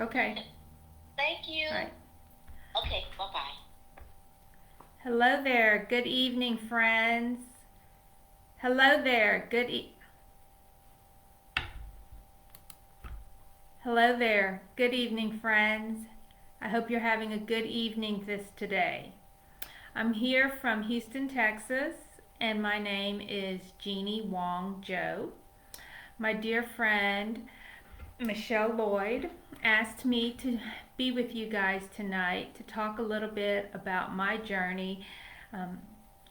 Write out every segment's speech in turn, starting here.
Okay. Thank you. All right. Okay, bye-bye. Hello there. Good evening, friends. Hello there. Hello there. Good evening, friends. I hope you're having a good evening today. I'm here from Houston, Texas, and my name is Jeannie Wong Joe. My dear friend Michelle Lloyd asked me to be with you guys tonight to talk a little bit about my journey um,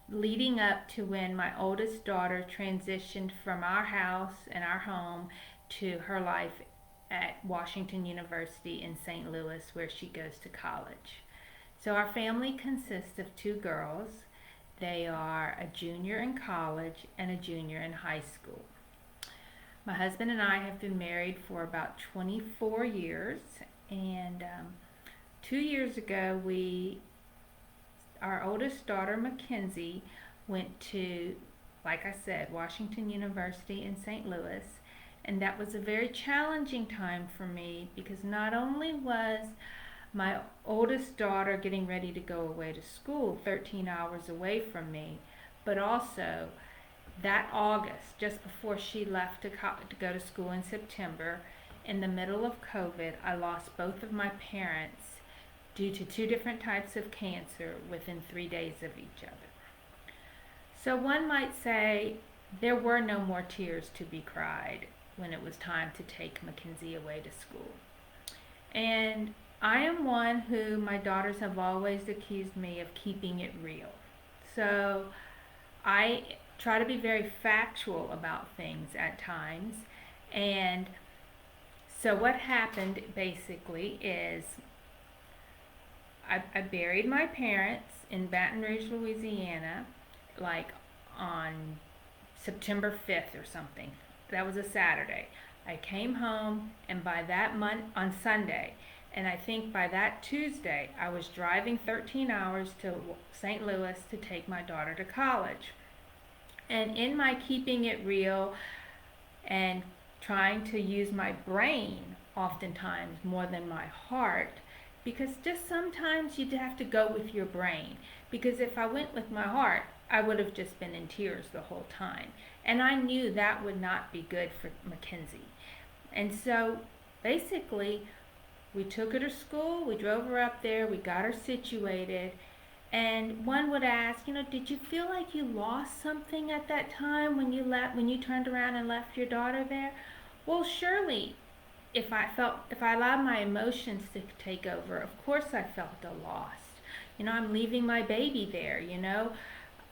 leading up to when my oldest daughter transitioned from our house and our home to her life at Washington University in St. Louis, where she goes to college. So, our family consists of two girls. They are a junior in college and a junior in high school. My husband and I have been married for about 24 years, and 2 years ago, our oldest daughter, Mackenzie, went to, like I said, Washington University in St. Louis, and that was a very challenging time for me because not only was my oldest daughter getting ready to go away to school 13 hours away from me, but also that August, just before she left to go to school in September, in the middle of COVID, I lost both of my parents due to two different types of cancer within 3 days of each other. So one might say there were no more tears to be cried when it was time to take Mackenzie away to school. And I am one who my daughters have always accused me of keeping it real. So I try to be very factual about things at times. And so what happened basically is I buried my parents in Baton Rouge, Louisiana, like on September 5th or something. That was a Saturday. I came home, and by that month, on Sunday, and I think by that Tuesday, I was driving 13 hours to St. Louis to take my daughter to college. And in my keeping it real and trying to use my brain oftentimes more than my heart, because just sometimes you have to go with your brain. Because if I went with my heart, I would have just been in tears the whole time. And I knew that would not be good for Mackenzie. And so basically, we took her to school, we drove her up there, we got her situated. And one would ask, did you feel like you lost something at that time when you turned around and left your daughter there? Well, surely if I allowed my emotions to take over, of course I felt a loss. I'm leaving my baby there,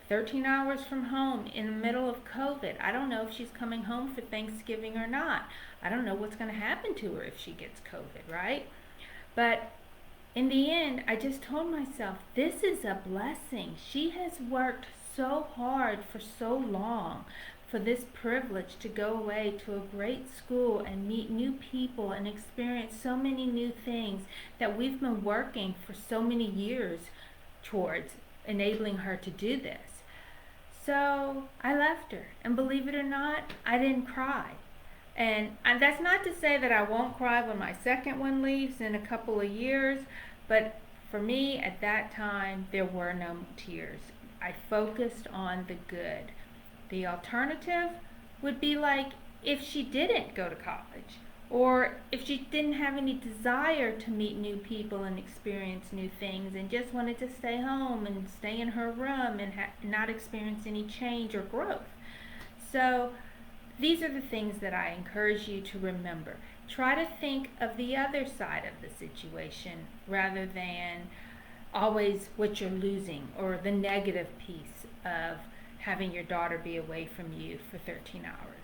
13 hours from home in the middle of COVID. I don't know if she's coming home for Thanksgiving or not. I don't know what's going to happen to her if she gets COVID, right? But in the end, I just told myself, this is a blessing. She has worked so hard for so long for this privilege to go away to a great school and meet new people and experience so many new things that we've been working for so many years towards enabling her to do this. So I left her, and believe it or not, I didn't cry. And that's not to say that I won't cry when my second one leaves in a couple of years, but for me at that time, there were no tears. I focused on the good. The alternative would be like if she didn't go to college, or if she didn't have any desire to meet new people and experience new things and just wanted to stay home and stay in her room and not experience any change or growth. So these are the things that I encourage you to remember. Try to think of the other side of the situation rather than always what you're losing or the negative piece of having your daughter be away from you for 13 hours.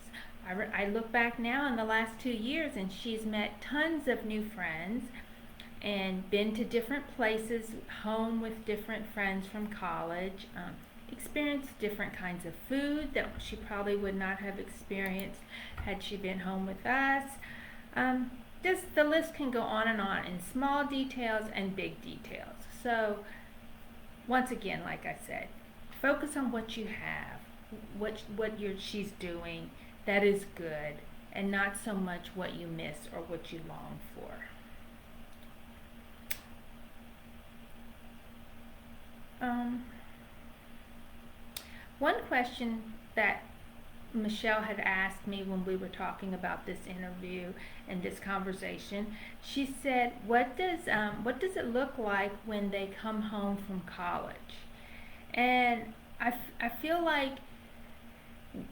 I look back now in the last 2 years, and she's met tons of new friends and been to different places, home with different friends from college, experienced different kinds of food that she probably would not have experienced had she been home with us. Just the list can go on in small details and big details. So once again, like I said, focus on what you have, she's doing that is good, and not so much what you miss or what you long for. question that Michelle had asked me when we were talking about this interview and this conversation, she said, what does it look like when they come home from college? And I feel like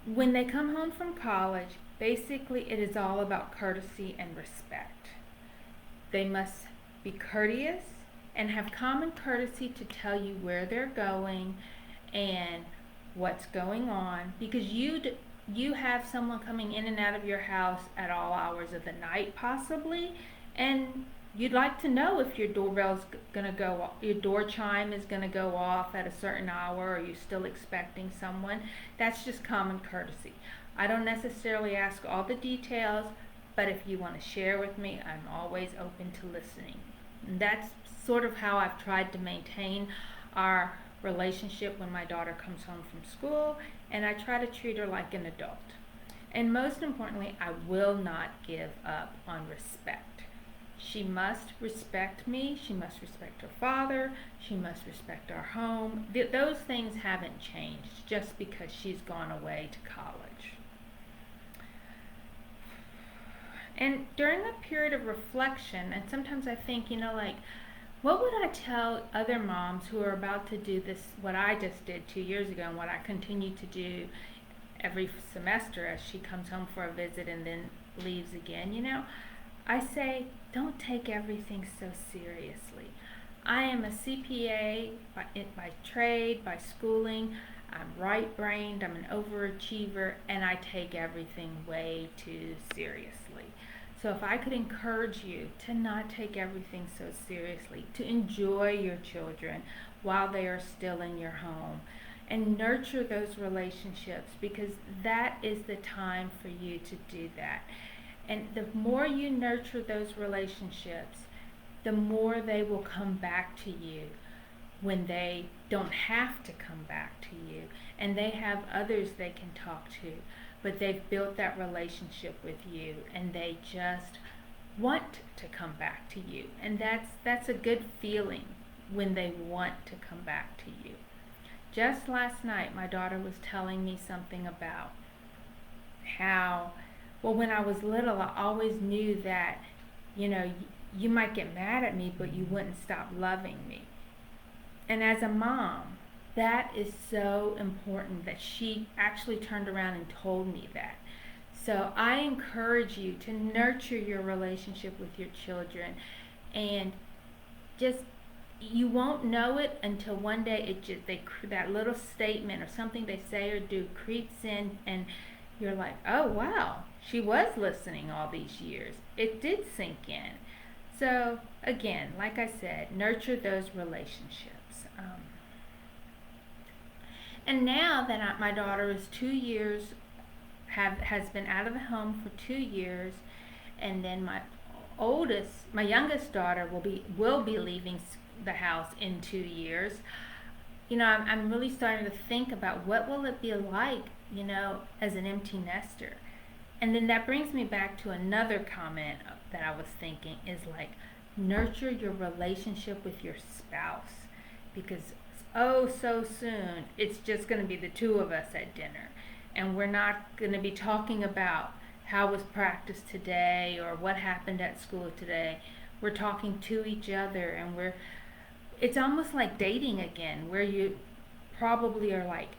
when they come home from college, basically it is all about courtesy and respect. They must be courteous and have common courtesy to tell you where they're going and what's going on, because you have someone coming in and out of your house at all hours of the night possibly, and you'd like to know if your doorbell's gonna go, your door chime is gonna go off at a certain hour, or you're still expecting someone. That's just common courtesy. I don't necessarily ask all the details, but if you want to share with me, I'm always open to listening. And that's sort of how I've tried to maintain our relationship when my daughter comes home from school, and I try to treat her like an adult. And most importantly, I will not give up on respect. She must respect me, she must respect her father, she must respect our home. Those things haven't changed just because she's gone away to college. And during a period of reflection, and sometimes I think, like, what would I tell other moms who are about to do this, what I just did 2 years ago, and what I continue to do every semester as she comes home for a visit and then leaves again, I say, don't take everything so seriously. I am a CPA by trade, by schooling. I'm right-brained, I'm an overachiever, and I take everything way too seriously. So if I could encourage you to not take everything so seriously, to enjoy your children while they are still in your home, and nurture those relationships, because that is the time for you to do that. And the more you nurture those relationships, the more they will come back to you when they don't have to come back to you, and they have others they can talk to, but they've built that relationship with you and they just want to come back to you. And that's a good feeling when they want to come back to you. Just last night, my daughter was telling me something about how, well, when I was little, I always knew that, you might get mad at me, but you wouldn't stop loving me. And as a mom, that is so important that she actually turned around and told me that. So I encourage you to nurture your relationship with your children, and just, you won't know it until one day that little statement or something they say or do creeps in, and you're like, oh wow, she was listening all these years. It did sink in. So again, like I said, nurture those relationships. And now that my daughter is 2 years, has been out of the home for 2 years, and then my youngest daughter will be leaving the house in 2 years. I'm really starting to think about what will it be like, as an empty nester. And then that brings me back to another comment that I was thinking is like, nurture your relationship with your spouse, because so soon it's just going to be the two of us at dinner, and we're not going to be talking about how was practice today or what happened at school today. We're talking to each other, and it's almost like dating again, where you probably are like,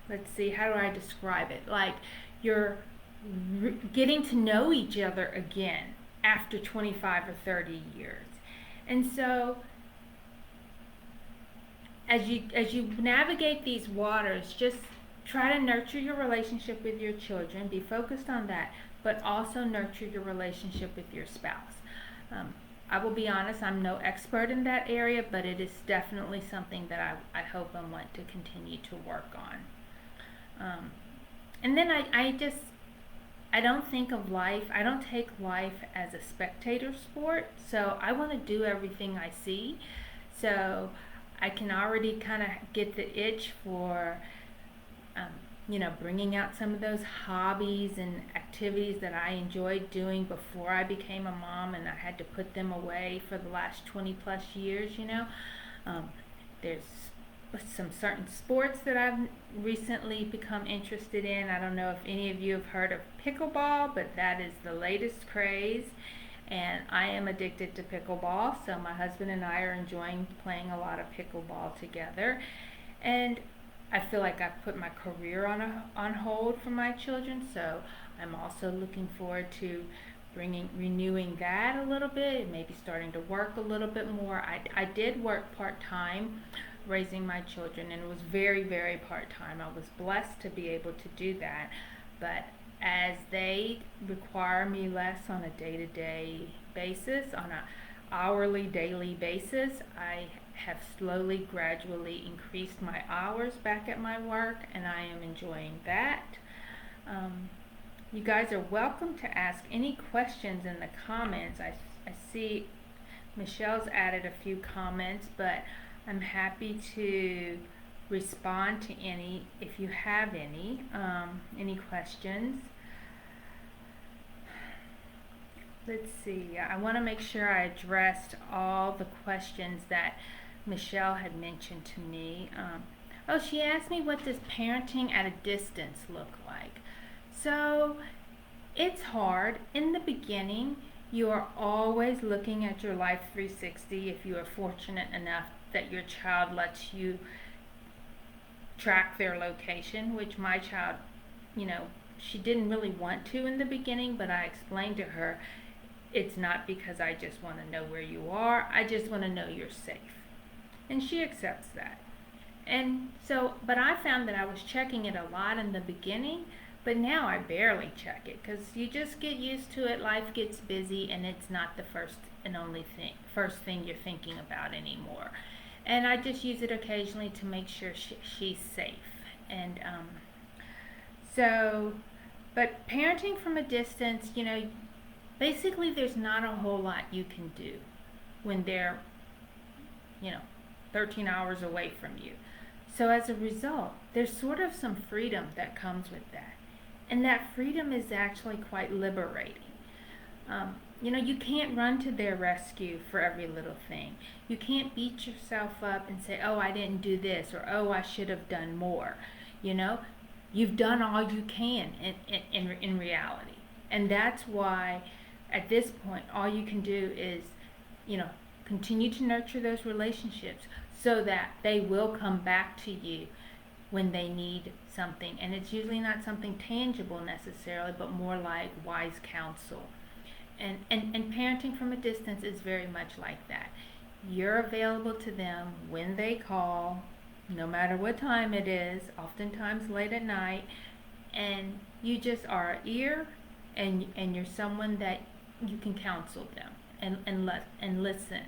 let's see, how do I describe it? Like, you're getting to know each other again after 25 or 30 years. And so as you navigate these waters, just try to nurture your relationship with your children, be focused on that, but also nurture your relationship with your spouse. I will be honest, I'm no expert in that area, but it is definitely something that I hope and want to continue to work on. And then I don't think of life, I don't take life as a spectator sport, so I want to do everything I see. So I can already kind of get the itch for, bringing out some of those hobbies and activities that I enjoyed doing before I became a mom, and I had to put them away for the last 20 plus years. There's some certain sports that I've recently become interested in. I don't know if any of you have heard of pickleball, but that is the latest craze. And I am addicted to pickleball, so my husband and I are enjoying playing a lot of pickleball together. And I feel like I've put my career on hold for my children, so I'm also looking forward to renewing that a little bit, maybe starting to work a little bit more. I did work part-time raising my children, and it was very, very part-time. I was blessed to be able to do that, but as they require me less on a day-to-day basis, on a hourly, daily basis, I have slowly, gradually increased my hours back at my work, and I am enjoying that. You guys are welcome to ask any questions in the comments. I see Michelle's added a few comments, but I'm happy to respond to any if you have any questions. Let's see. I want to make sure I addressed all the questions that Michelle had mentioned to me. Oh, she asked me, what does parenting at a distance look like? So it's hard. In the beginning, you are always looking at your Life 360 if you are fortunate enough that your child lets you track their location, which my child, she didn't really want to in the beginning, but I explained to her, it's not because I just want to know where you are, I just want to know you're safe. And she accepts that. And so, but I found that I was checking it a lot in the beginning, but now I barely check it because you just get used to it. Life gets busy, and it's not the first thing you're thinking about anymore. And I just use it occasionally to make sure she's safe. And but parenting from a distance, basically there's not a whole lot you can do when they're 13 hours away from you. So as a result, there's sort of some freedom that comes with that. And that freedom is actually quite liberating. You can't run to their rescue for every little thing. You can't beat yourself up and say, oh, I didn't do this, or oh, I should have done more. You've done all you can in reality. And that's why at this point, all you can do is, continue to nurture those relationships so that they will come back to you when they need something. And it's usually not something tangible necessarily, but more like wise counsel. And parenting from a distance is very much like that. You're available to them when they call, no matter what time it is, oftentimes late at night, and you just are an ear, and you're someone that you can counsel them and listen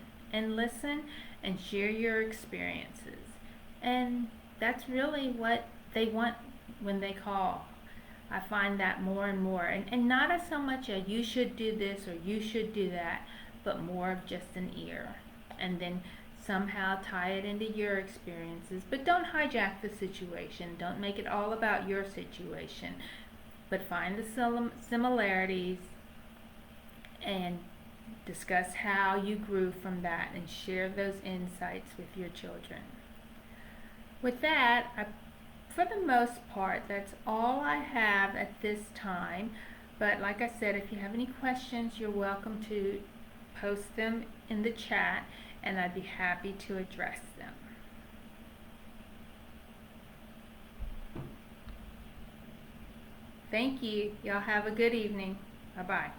and share your experiences. And that's really what they want when they call. I find that more and more, and not as so much a you should do this or you should do that, but more of just an ear, and then somehow tie it into your experiences. But don't hijack the situation. Don't make it all about your situation, but find the similarities and discuss how you grew from that and share those insights with your children. With that, for the most part, that's all I have at this time. But like I said, if you have any questions, you're welcome to post them in the chat, and I'd be happy to address them. Thank you. Y'all have a good evening. Bye-bye.